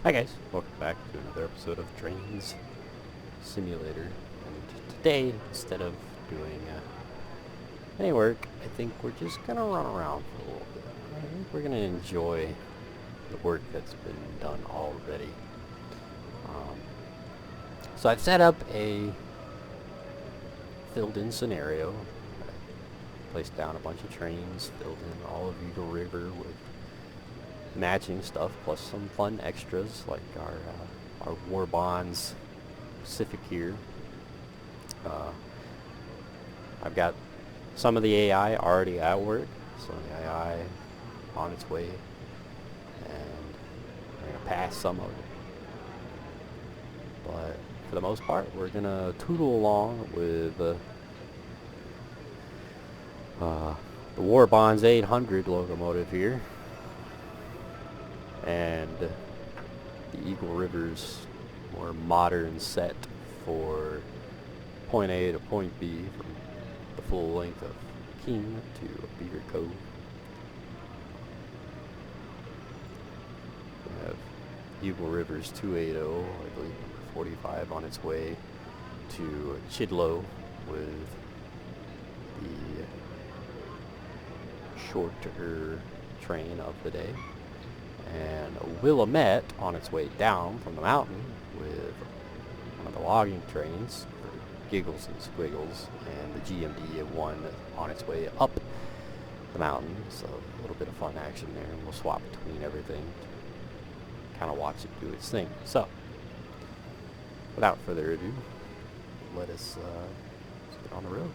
Hi guys, welcome back to another episode of Trainz Simulator. And today, instead of doing any work, I think we're just gonna run around for a little bit. I think we're gonna enjoy the work that's been done already. So I've set up a filled-in scenario. I placed down a bunch of trains, filled in all of Eagle River with matching stuff, plus some fun extras like our War Bonds Pacific here. I've got some of the AI already at work, so the AI on its way, and I'm gonna pass some of it. But for the most part, we're gonna tootle along with the War Bonds 800 locomotive here, and the Eagle River's more modern set for point A to point B from the full length of King to Beaver Cove. We have Eagle River's 280, I believe number 45, on its way to Chidlow with the shorter train of the day, and Willamette on its way down from the mountain with one of the logging trains for giggles and squiggles, and the GMD at 1 on its way up the mountain. So a little bit of fun action there, and we'll swap between everything, kind of watch it do its thing. So without further ado, let us get on the road.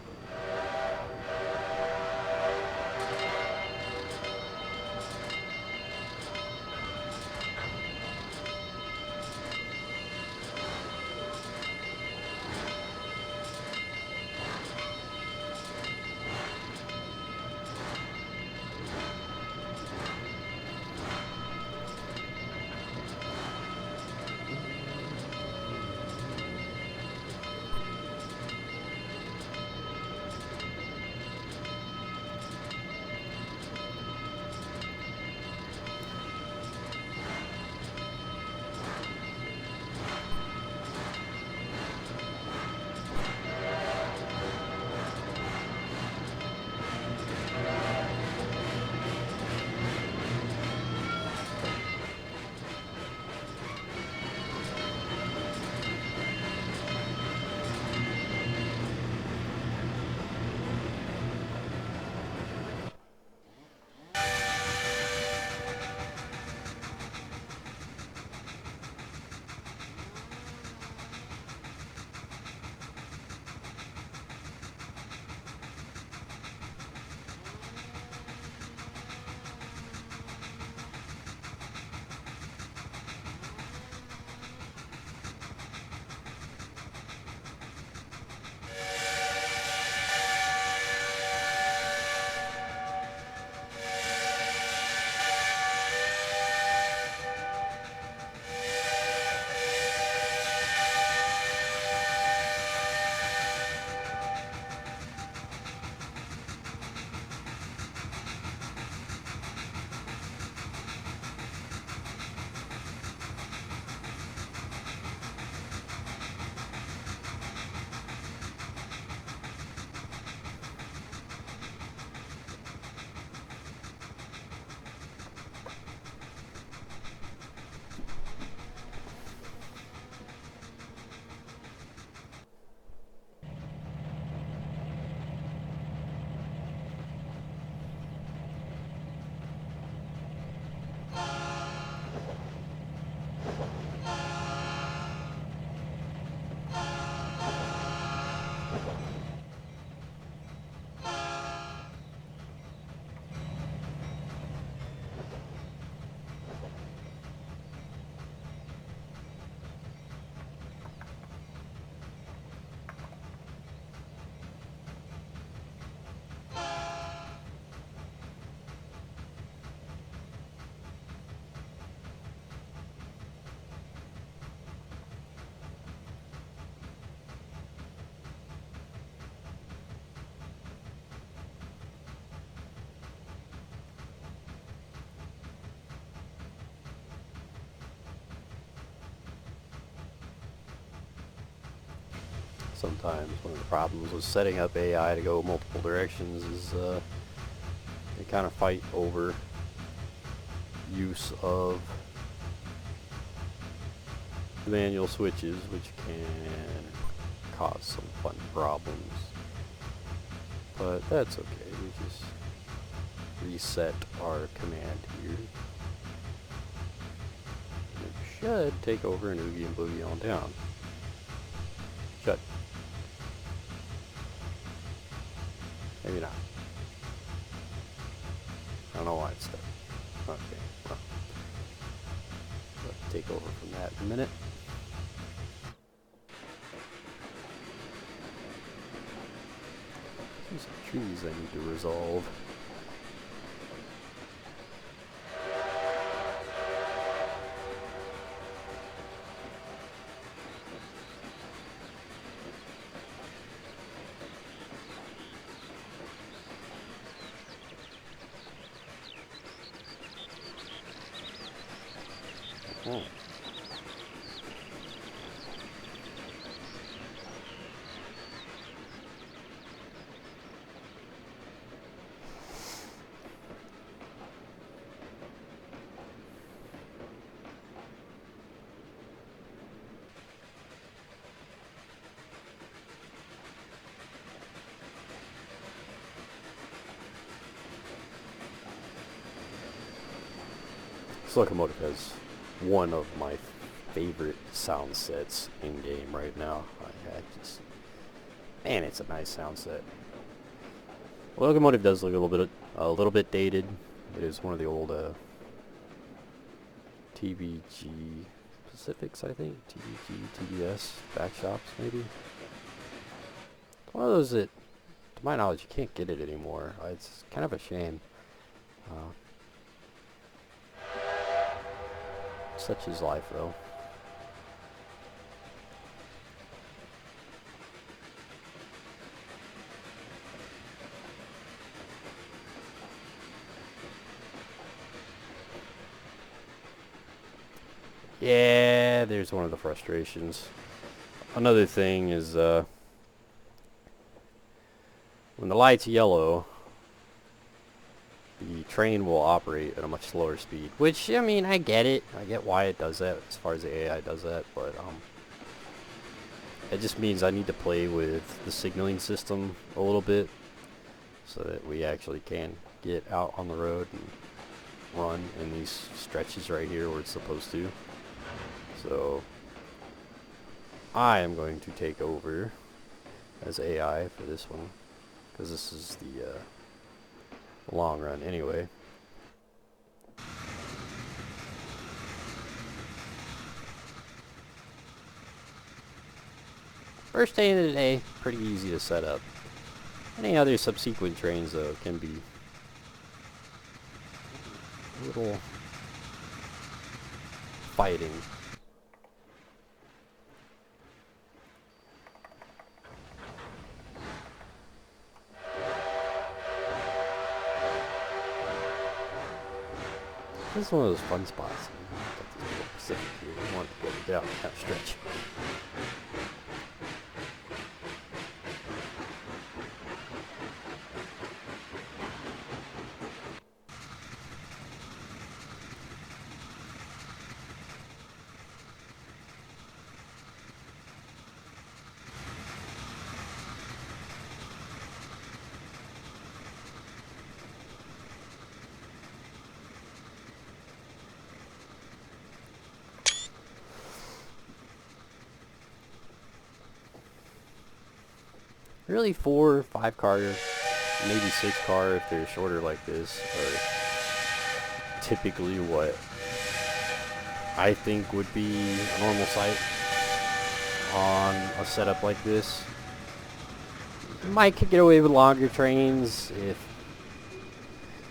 sometimes one of the problems with setting up AI to go multiple directions is they kind of fight over use of the manual switches, which can cause some fun problems. But that's okay, we just reset our command here. And it should take over an oogie and boogie on down. Should. Maybe not. I don't know why it's stuck. Okay, well. Let's take over from that in a minute. Some trees I need to resolve. Oh. This locomotive has one of my favorite sound sets in game right now. I just, man, it's a nice sound set. The locomotive does look a little bit dated. It is one of the old TBG Pacifics, I think. TBG, TBS back shops, maybe. It's one of those that, to my knowledge, you can't get it anymore. It's kind of a shame. Such is life, though. Yeah, there's one of the frustrations. Another thing is, when the light's yellow, the train will operate at a much slower speed, which, I mean, I get it. I get why it does that as far as the AI does that, but it just means I need to play with the signaling system a little bit so that we actually can get out on the road and run in these stretches right here where it's supposed to. So I am going to take over as AI for this one, because this is the long run anyway. First day of the day, pretty easy to set up. Any other subsequent trains, though, can be a little fighting. This is one of those fun spots. Got this little Pacific here. We want to get out that stretch. Really 4 or 5 car, maybe 6 car if they're shorter like this, are typically what I think would be a normal sight on a setup like this. You might could get away with longer trains if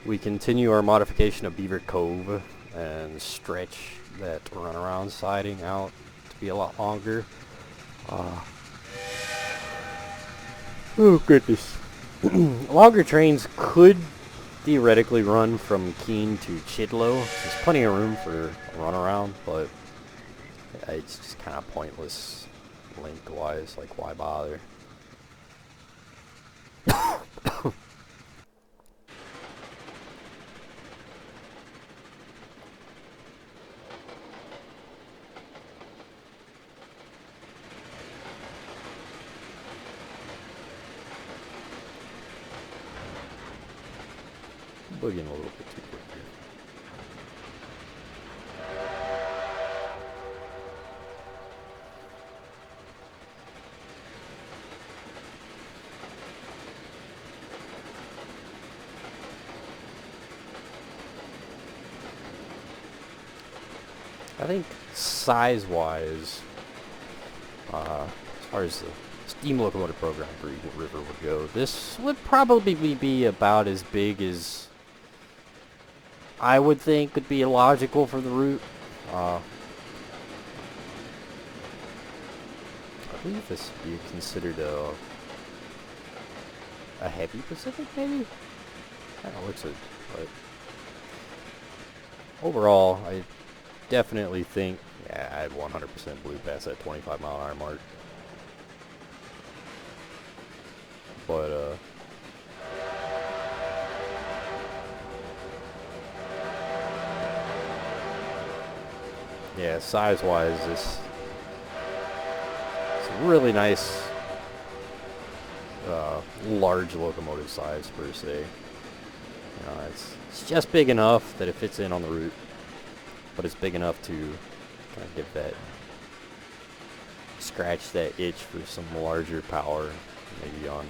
we continue our modification of Beaver Cove and stretch that runaround siding out to be a lot longer. Oh goodness. Longer trains could theoretically run from Keene to Chidlow. There's plenty of room for a runaround, but it's just kind of pointless lengthwise. Like, why bother? Boogieing a little bit too quick here. I think size-wise, as far as the steam locomotive program for Eagle River would go, this would probably be about as big as I would think would be logical for the route. I believe this would be considered a heavy Pacific, maybe? I don't know, looks it, but overall, I definitely think, yeah, I'd 100% blew past that 25-mile-an-hour mark. But, yeah, size-wise, it's a really nice, large locomotive size, per se. It's just big enough that it fits in on the route, but it's big enough to kind of give that, scratch that itch for some larger power. Maybe on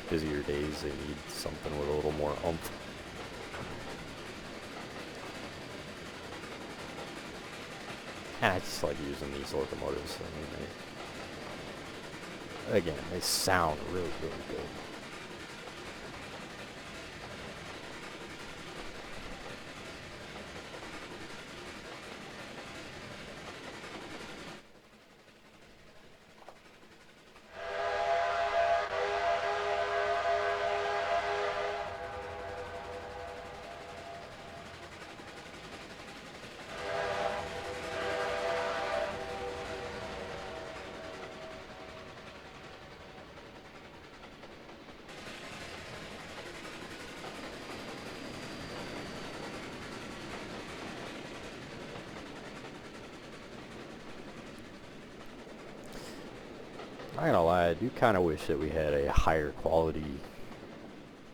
busier days they need something with a little more oomph. And I just like using these locomotives. I mean, again, they sound really, really good. I'm not gonna lie, I do kind of wish that we had a higher quality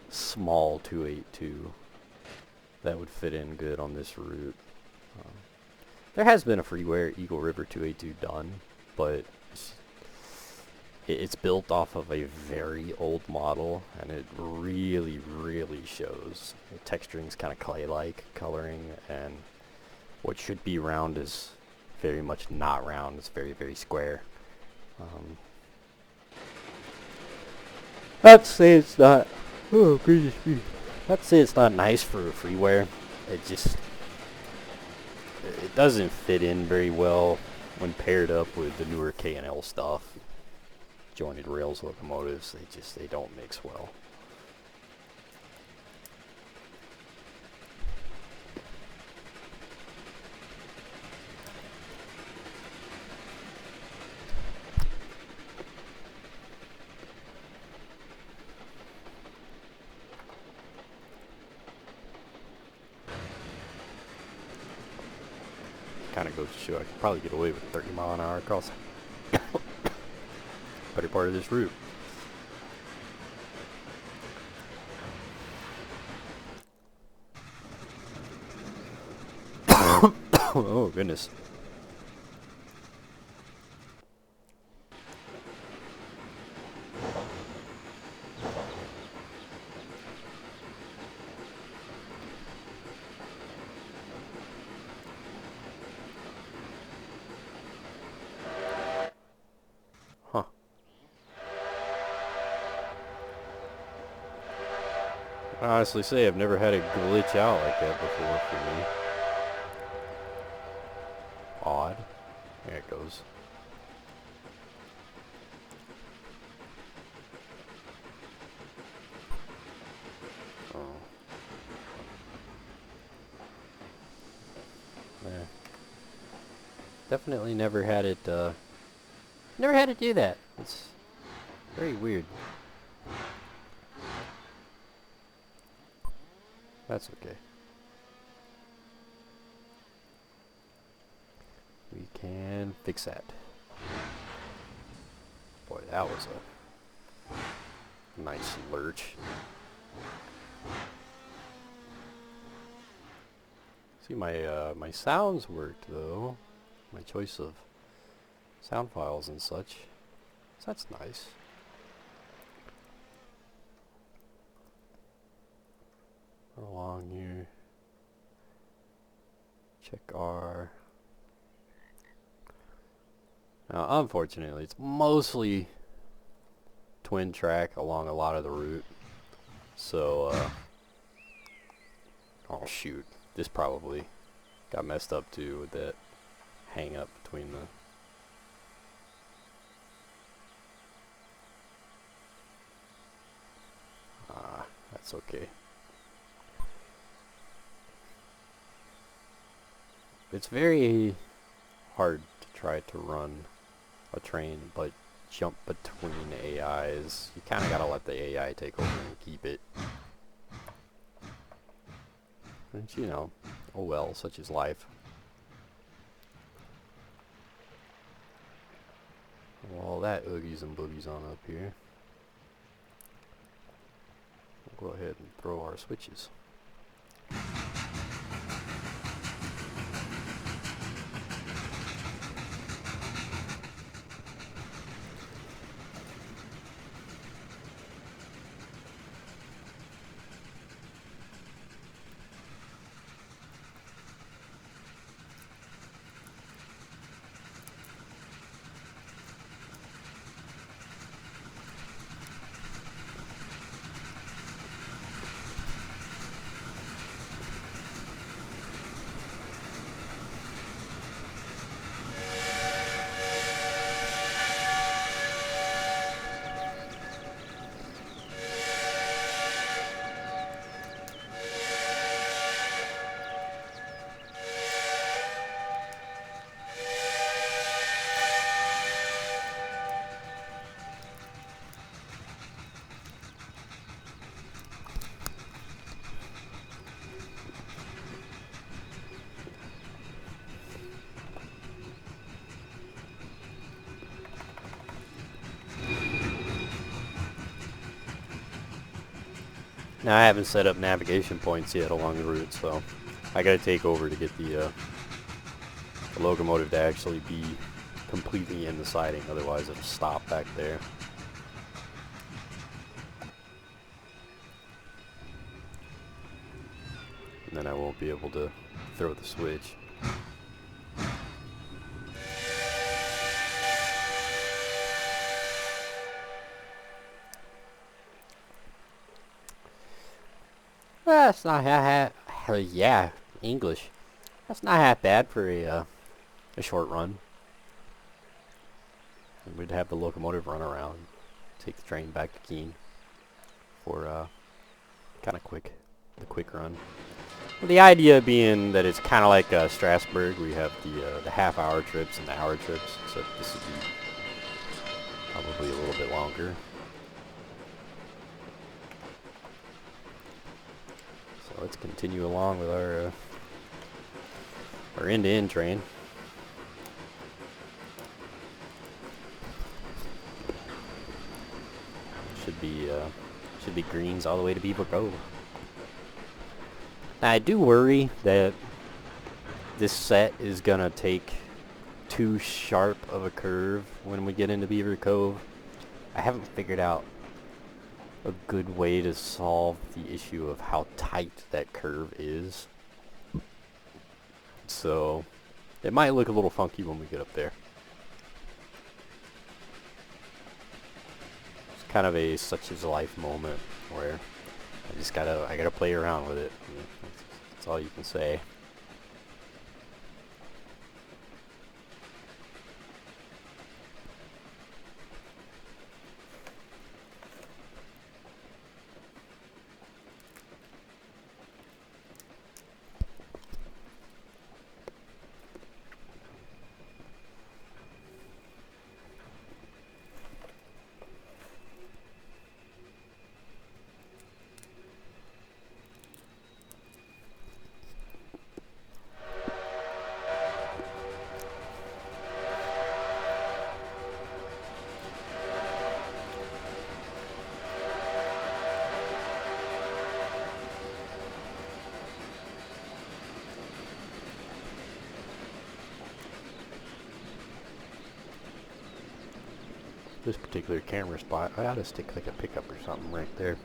small 282 that would fit in good on this route. There has been a freeware Eagle River 282 done, but it's built off of a very old model, and it really, really shows. The texturing's kind of clay-like coloring, and what should be round is very much not round. It's very, very square. Not to say it's not. Oh, goodness me. Not to say it's not nice for a freeware. It just, it doesn't fit in very well when paired up with the newer K&L stuff. Jointed rails locomotives, they don't mix well. Kind of goes to show I could probably get away with 30 mile an hour across better part of this route. Oh goodness. Huh. I honestly say I've never had it glitch out like that before for me. Odd. There it goes. Oh. Yeah. Definitely never had it Never had to do that. It's very weird. That's okay. We can fix that. Boy, that was a nice lurch. See, my sounds worked though. My choice of sound files and such. So that's nice. Go along here. Check our. Now, unfortunately, it's mostly twin track along a lot of the route. So, oh shoot, this probably got messed up too with that hang up between the. That's okay. It's very hard to try to run a train but jump between AIs. You kind of gotta let the AI take over and keep it. And you know, oh well, such is life. Well, that oogies and boogies on up here. We'll go ahead and throw our switches. Now I haven't set up navigation points yet along the route, so I gotta take over to get the locomotive to actually be completely in the siding, otherwise it'll stop back there. And then I won't be able to throw the switch. That's not yeah, English. That's not half bad for a short run. And we'd have the locomotive run around, take the train back to Keene for kind of the quick run. Well, the idea being that it's kind of like Strasbourg. We have the half-hour trips and the hour trips, except this would be probably a little bit longer. So let's continue along with our end-to-end train. Should be greens all the way to Beaver Cove. Now, I do worry that this set is gonna take too sharp of a curve when we get into Beaver Cove. I haven't figured out a good way to solve the issue of how tight that curve is. So it might look a little funky when we get up there. It's kind of a such is life moment where I gotta play around with it. That's all you can say. this particular camera spot, I ought to stick like a pickup or something right there.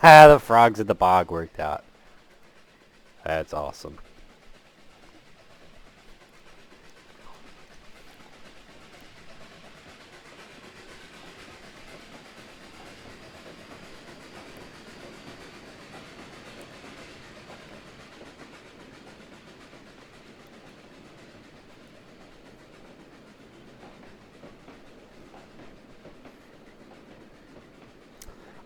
The frogs in the bog worked out. That's awesome.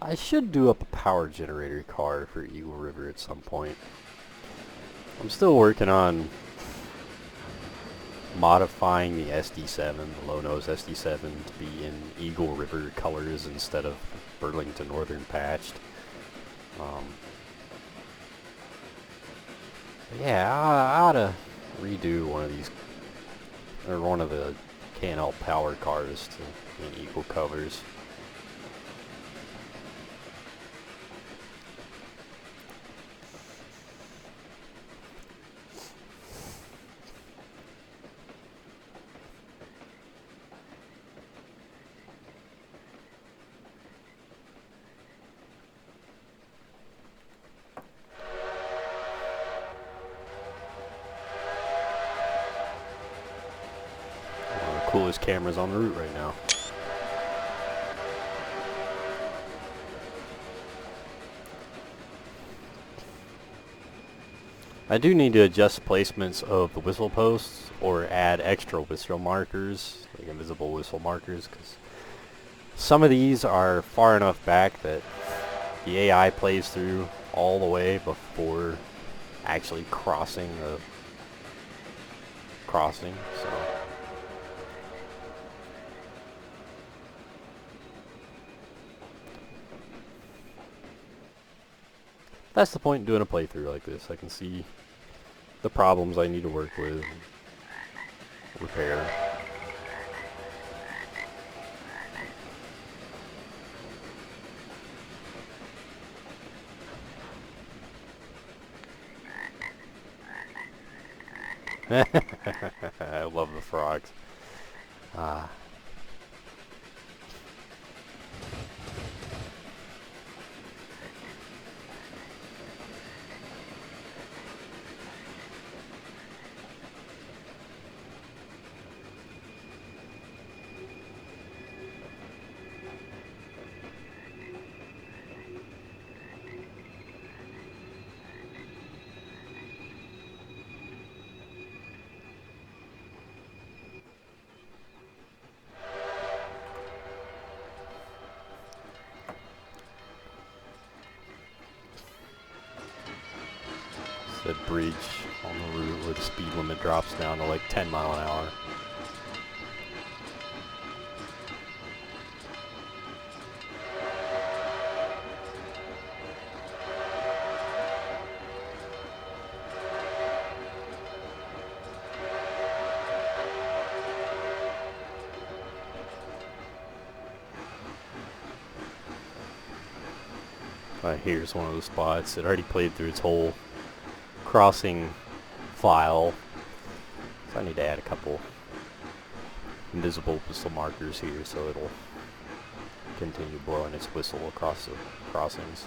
I should do up a power generator car for Eagle River at some point. I'm still working on modifying the SD7, the low-nose SD7, to be in Eagle River colors instead of Burlington Northern patched. Yeah, I ought to redo one of these, or one of the K&L power cars in Eagle colors. Coolest cameras on the route right now. I do need to adjust placements of the whistle posts or add extra whistle markers, like invisible whistle markers, because some of these are far enough back that the AI plays through all the way before actually crossing the crossing, so. That's the point in doing a playthrough like this. I can see the problems I need to work with, repair. I love the frogs. That bridge on the route where the speed limit drops down to like 10 miles an hour. Here's one of the spots. It already played through its whole crossing file, so I need to add a couple invisible whistle markers here so it'll continue blowing its whistle across the crossings.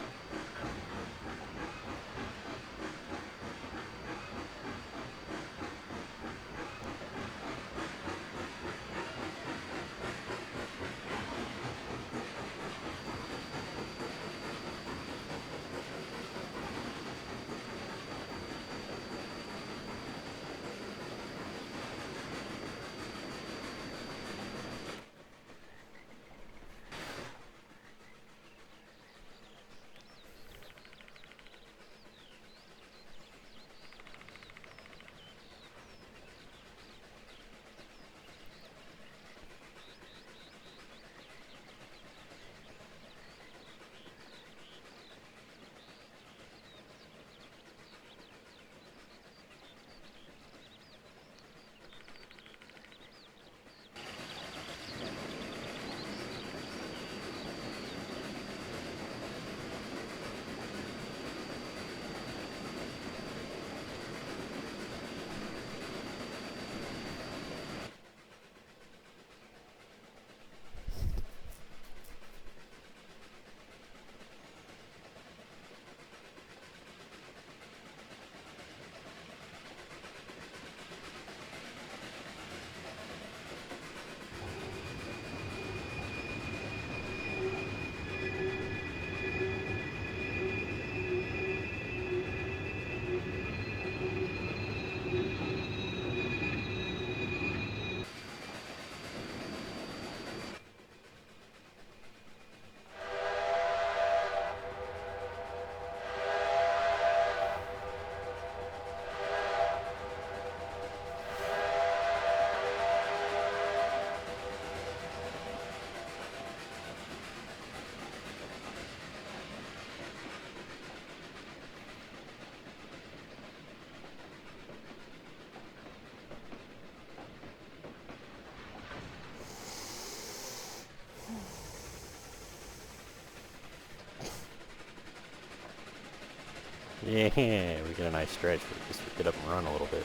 Yeah, we get a nice stretch. We just get up and run a little bit.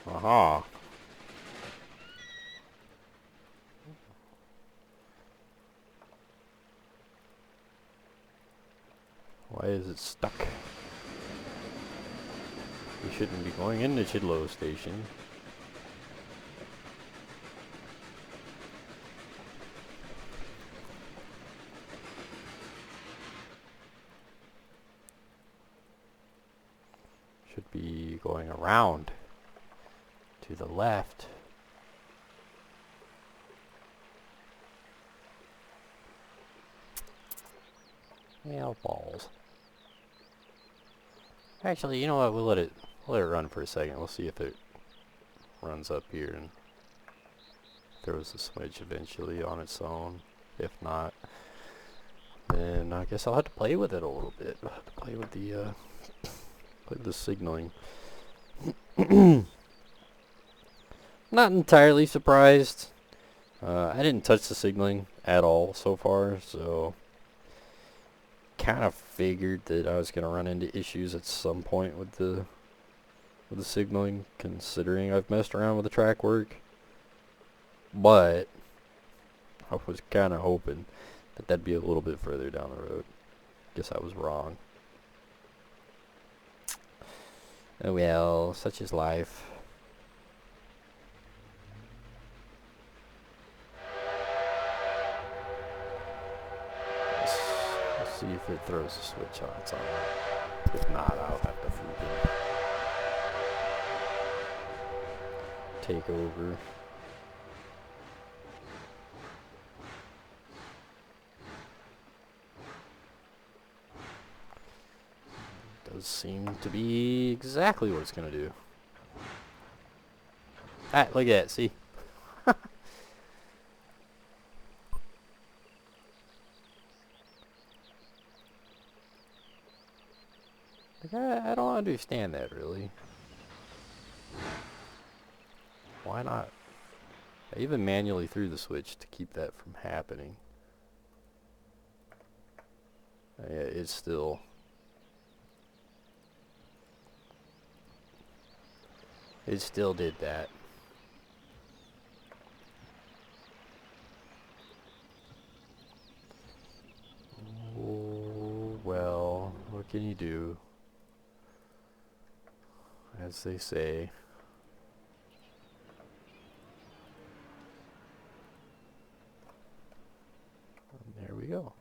Aha. Why is it stuck? We shouldn't be going into Chidlow Station. Should be going around to the left. Yeah, balls. Actually, you know what? We'll let it run for a second. We'll see if it runs up here and throws the switch eventually on its own. If not, then I guess I'll have to play with it a little bit. I'll have to play with the signaling. Not entirely surprised. I didn't touch the signaling at all so far, so kind of figured that I was going to run into issues at some point with the signaling, considering I've messed around with the track work. But I was kind of hoping that that'd be a little bit further down the road. Guess I was wrong. Oh well, such is life. Let's see if it throws a switch on its own. If not, I'll have to freaking take over. Does seem to be exactly what it's gonna do. Ah, look at that, see? Like, I don't understand that, really. Why not? I even manually threw the switch to keep that from happening. Yeah, it still did that. Oh, well, what can you do? As they say. And there we go.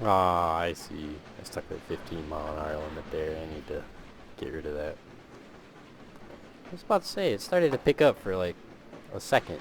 Ah, I see. I stuck that 15-mile-an-hour limit there. I need to get rid of that. I was about to say, it started to pick up for like a second.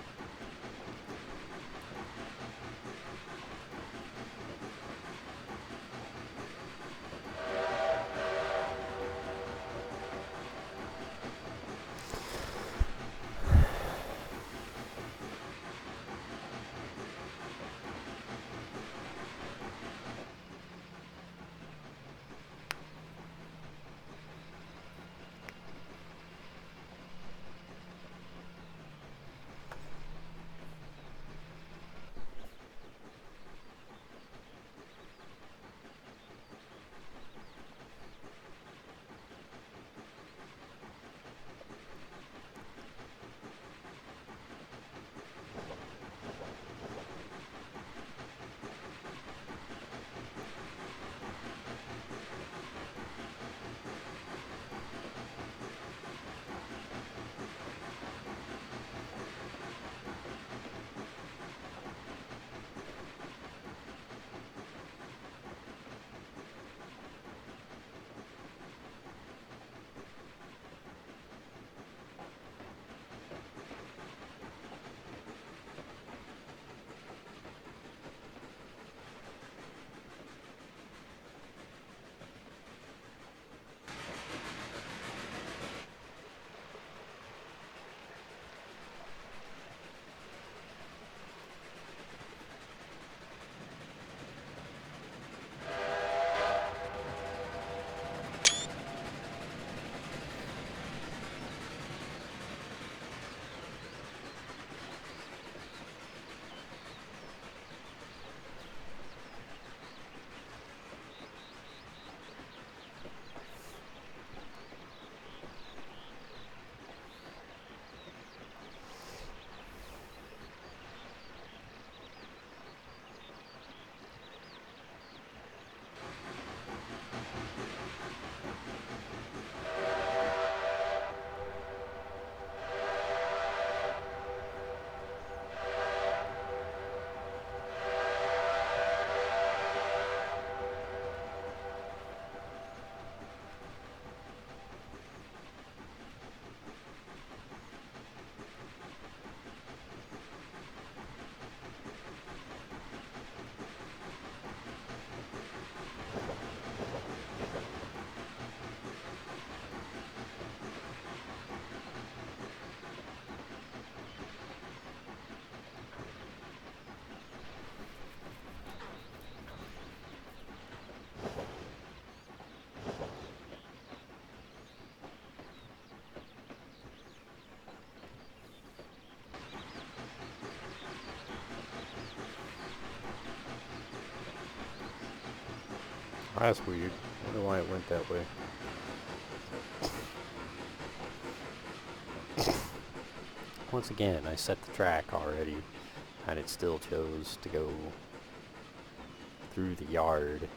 Oh, that's weird. I wonder why it went that way. Once again, I set the track already, and it still chose to go through the yard.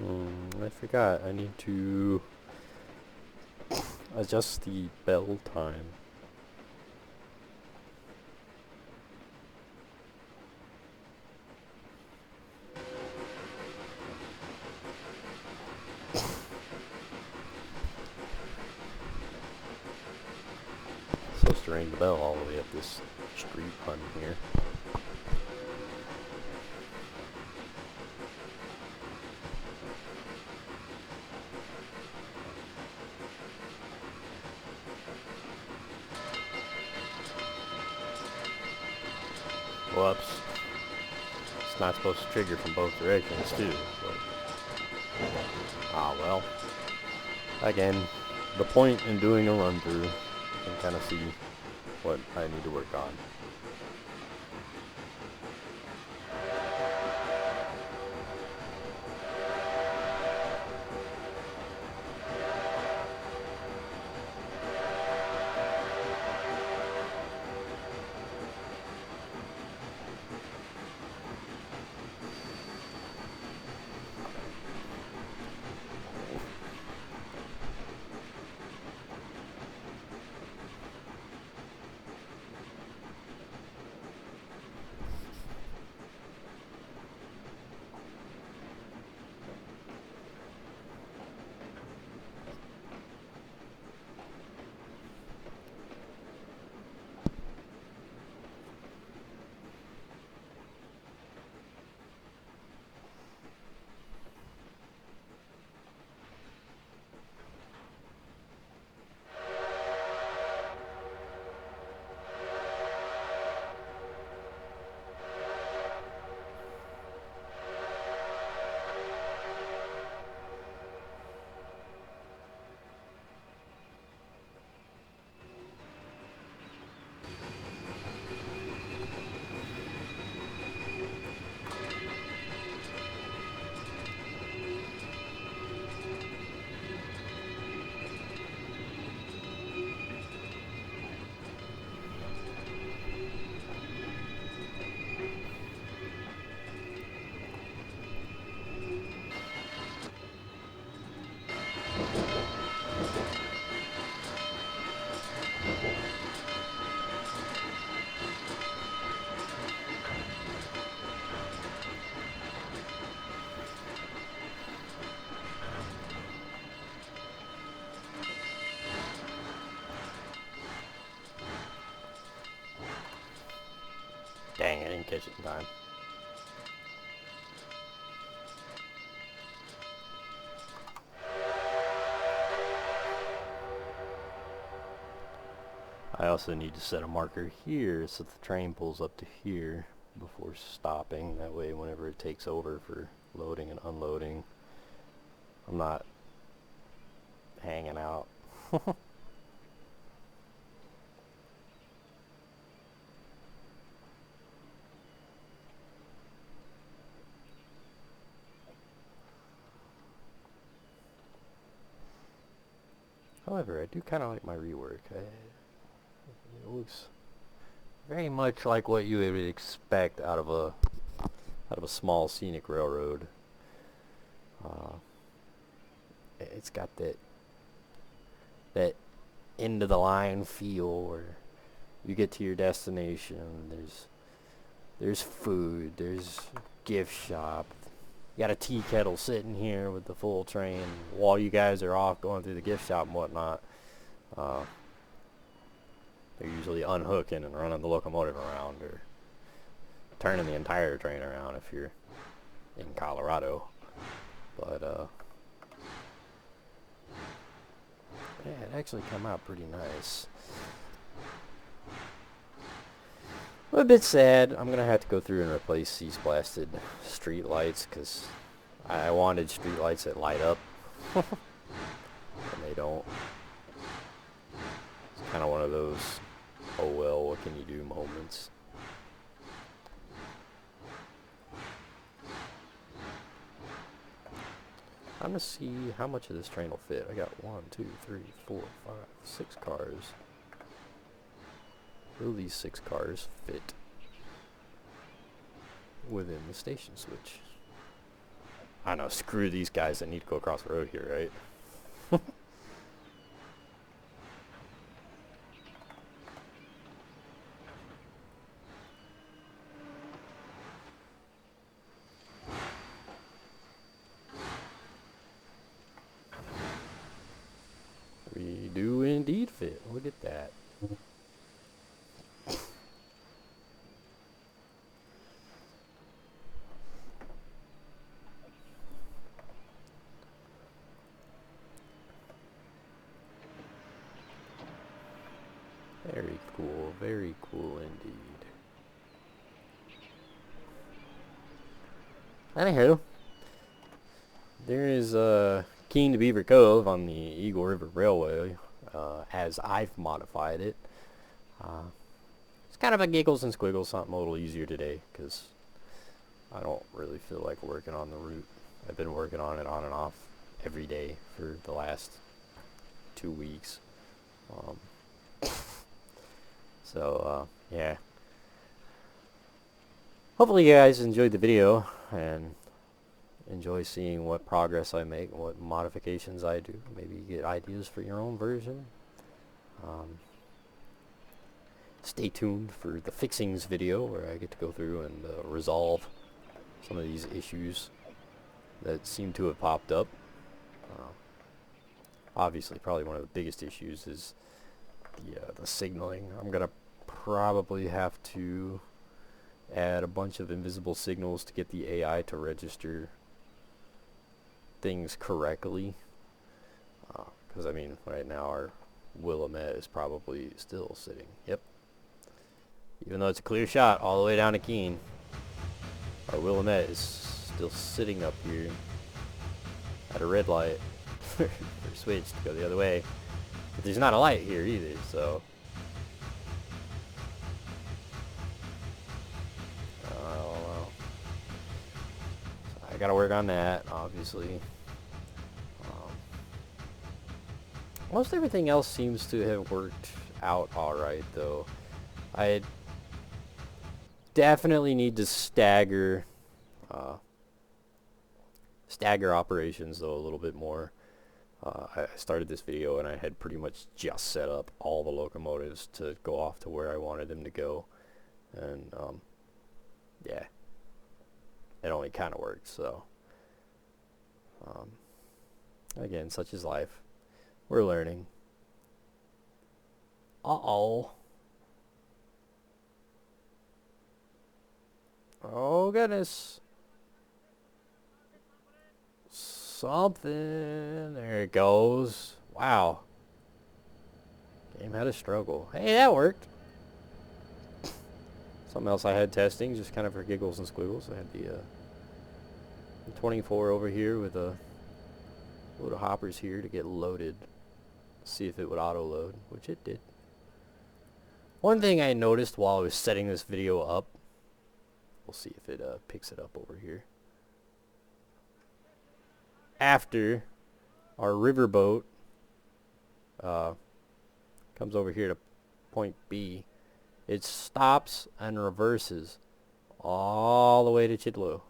I forgot. I need to adjust the bell time. Supposed to ring the bell all the way up this street run here. Whoops. It's not supposed to trigger from both directions too, but ah well. Again, the point in doing a run through, you can kind of see what I need to work on. Dang, I didn't catch it in time. I also need to set a marker here so the train pulls up to here before stopping. That way whenever it takes over for loading and unloading, I'm not hanging out. However, I do kind of like my rework. It looks very much like what you would expect out of a small scenic railroad. It's got that end of the line feel where you get to your destination. There's food. There's gift shop. You got a tea kettle sitting here with the full train while you guys are off going through the gift shop and whatnot. They're usually unhooking and running the locomotive around or turning the entire train around if you're in Colorado. But yeah, it actually came out pretty nice. I'm a bit sad. I'm gonna have to go through and replace these blasted street lights because I wanted street lights that light up and they don't. It's kind of one of those oh well, what can you do moments. I'm gonna see how much of this train will fit. I got 1, 2, 3, 4, 5, 6 cars. Will these 6 cars fit within the station switch? I know, screw these guys that need to go across the road here, right? We do indeed fit. Look at that. Very cool indeed. Anywho, there is Keene to Beaver Cove on the Eagle River Railway, as I've modified it. It's kind of a giggles and squiggles, something a little easier today, because I don't really feel like working on the route. I've been working on it on and off every day for the last 2 weeks. Yeah. Hopefully you guys enjoyed the video and enjoy seeing what progress I make, what modifications I do. Maybe get ideas for your own version. Stay tuned for the fixings video where I get to go through and resolve some of these issues that seem to have popped up. Obviously, probably one of the biggest issues is the signaling. I'm gonna probably have to add a bunch of invisible signals to get the AI to register things correctly. Because I mean, right now our Willamette is probably still sitting. Yep. Even though it's a clear shot all the way down to Keene, our Willamette is still sitting up here at a red light for switch to go the other way. But there's not a light here either, so I gotta work on that, obviously. Most everything else seems to have worked out alright, though. I definitely need to stagger operations, though, a little bit more. I started this video and I had pretty much just set up all the locomotives to go off to where I wanted them to go, and yeah, it only kind of worked. So again, such is life. We're learning. Oh goodness. Something. There it goes. Wow. Game had a struggle. Hey, that worked. Something else I had testing, just kind of for giggles and squiggles. I had the 24 over here with a load of hoppers here to get loaded. See if it would auto load, which it did. One thing I noticed while I was setting this video up, we'll see if it picks it up over here. After our riverboat comes over here to point B, it stops and reverses all the way to Chidlow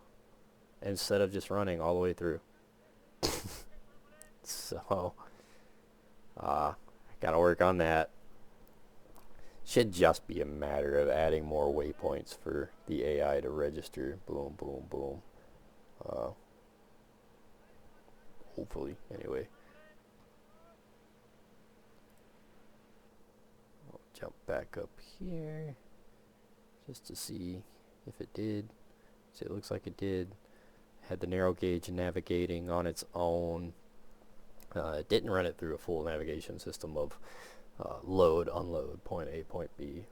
instead of just running all the way through. So I gotta work on that. Should just be a matter of adding more waypoints for the AI to register. Boom, boom, boom. Hopefully, anyway. I'll jump back up here just to see if it did. See, it looks like it did. Had the narrow gauge navigating on its own. It didn't run it through a full navigation system of load, unload, point A, point B.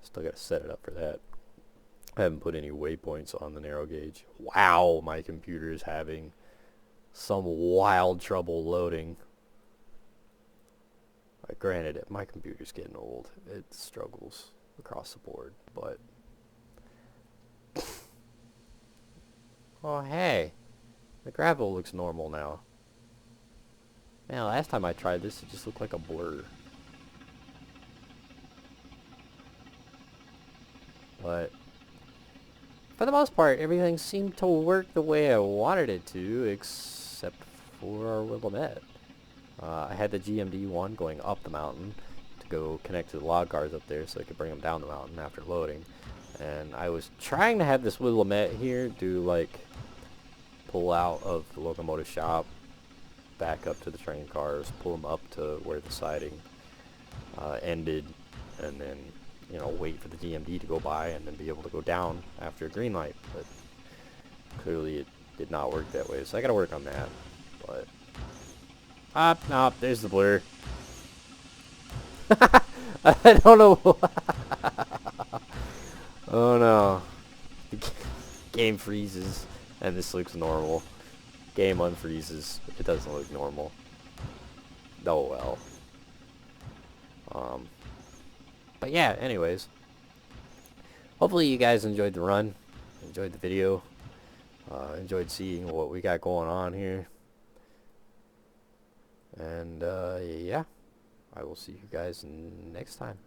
Still got to set it up for that. I haven't put any waypoints on the narrow gauge. Wow, my computer is having some wild trouble loading. Granted, my computer's getting old. It struggles across the board, but oh hey, the gravel looks normal now. Man, last time I tried this, it just looked like a blur. But For the most part, everything seemed to work the way I wanted it to, except for our Willamette. I had the GMD one going up the mountain to go connect to the log cars up there so I could bring them down the mountain after loading. And I was trying to have this Willamette here do like pull out of the locomotive shop, back up to the train cars, pull them up to where the siding ended, and then, you know, wait for the GMD to go by and then be able to go down after a green light. But clearly it did not work that way, so I gotta work on that. But no, there's the blur. I don't know. Oh no. The game freezes and this looks normal. Game unfreezes. It doesn't look normal. Oh well. But yeah, anyways. Hopefully you guys enjoyed the run. Enjoyed the video. Enjoyed seeing what we got going on here. And yeah. I will see you guys next time.